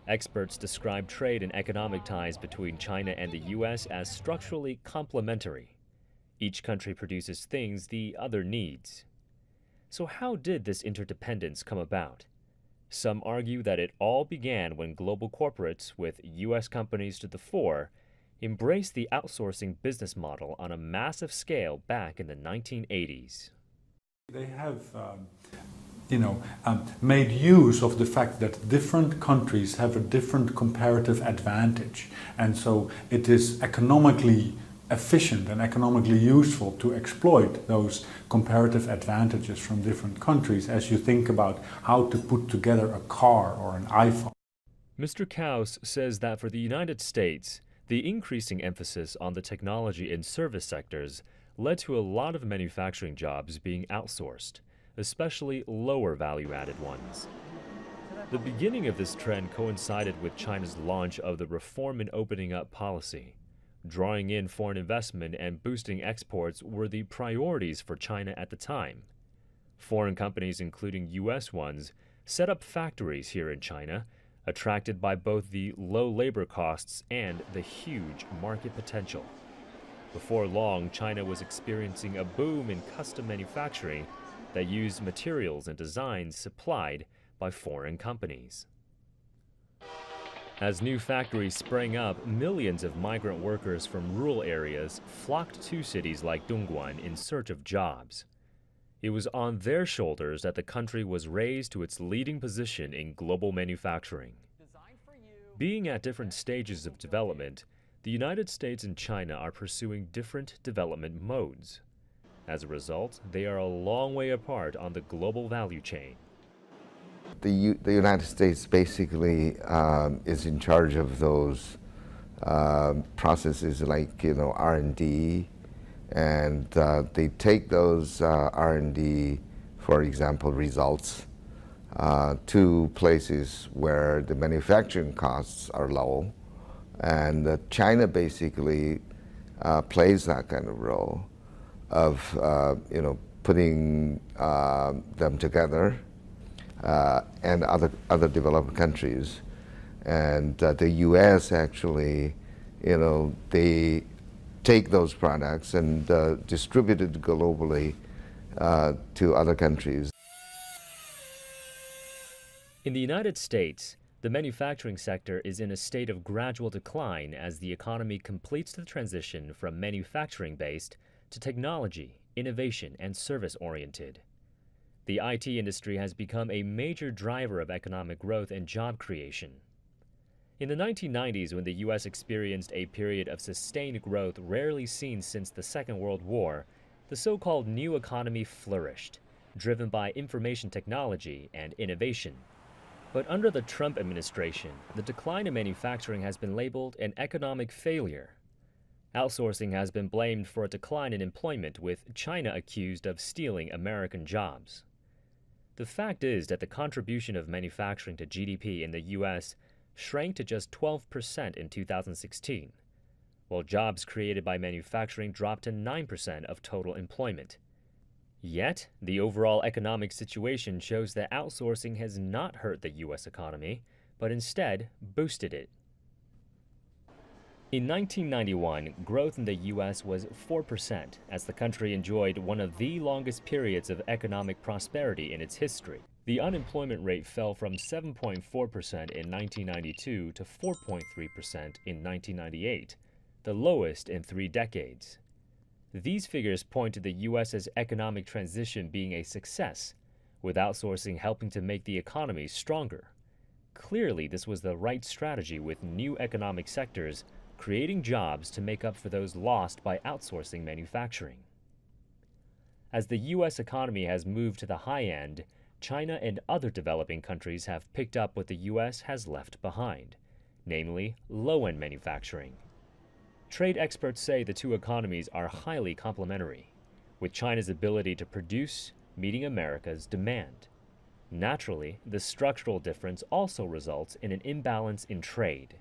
Experts describe trade and economic ties between China and the U.S. as structurally complementary. Each country produces things the other needs. So how did this interdependence come about? Some argue that it all began when global corporates, with U.S. companies to the fore, embraced the outsourcing business model on a massive scale back in the 1980s. They have made use of the fact that different countries have a different comparative advantage. And so it is economically efficient and economically useful to exploit those comparative advantages from different countries as you think about how to put together a car or an iPhone. Mr. Kaus says that for the United States, the increasing emphasis on the technology and service sectors led to a lot of manufacturing jobs being outsourced, especially lower value-added ones. The beginning of this trend coincided with China's launch of the Reform and Opening Up policy. Drawing in foreign investment and boosting exports were the priorities for China at the time. Foreign companies, including U.S. ones, set up factories here in China, attracted by both the low labor costs and the huge market potential. Before long, China was experiencing a boom in custom manufacturing that used materials and designs supplied by foreign companies. As new factories sprang up, millions of migrant workers from rural areas flocked to cities like Dongguan in search of jobs. It was on their shoulders that the country was raised to its leading position in global manufacturing. Being at different stages of development, the United States and China are pursuing different development modes. As a result, they are a long way apart on the global value chain. The United States basically is in charge of those processes like R&D, and they take those R&D, for example, results to places where the manufacturing costs are low, and China basically plays that kind of role of putting them together. And other developed countries, and the U.S. actually, they take those products and distribute it globally to other countries. In the United States, the manufacturing sector is in a state of gradual decline as the economy completes the transition from manufacturing-based to technology, innovation, and service-oriented. The IT industry has become a major driver of economic growth and job creation. In the 1990s, when the U.S. experienced a period of sustained growth rarely seen since the Second World War, the so-called new economy flourished, driven by information technology and innovation. But under the Trump administration, the decline in manufacturing has been labeled an economic failure. Outsourcing has been blamed for a decline in employment, with China accused of stealing American jobs. The fact is that the contribution of manufacturing to GDP in the U.S. shrank to just 12% in 2016, while jobs created by manufacturing dropped to 9% of total employment. Yet, the overall economic situation shows that outsourcing has not hurt the U.S. economy, but instead boosted it. In 1991, growth in the U.S. was 4%, as the country enjoyed one of the longest periods of economic prosperity in its history. The unemployment rate fell from 7.4% in 1992 to 4.3% in 1998, the lowest in 3 decades. These figures point to the U.S.'s economic transition being a success, with outsourcing helping to make the economy stronger. Clearly, this was the right strategy, with new economic sectors creating jobs to make up for those lost by outsourcing manufacturing. As the U.S. economy has moved to the high end, China and other developing countries have picked up what the U.S. has left behind, namely low-end manufacturing. Trade experts say the two economies are highly complementary, with China's ability to produce meeting America's demand. Naturally, the structural difference also results in an imbalance in trade.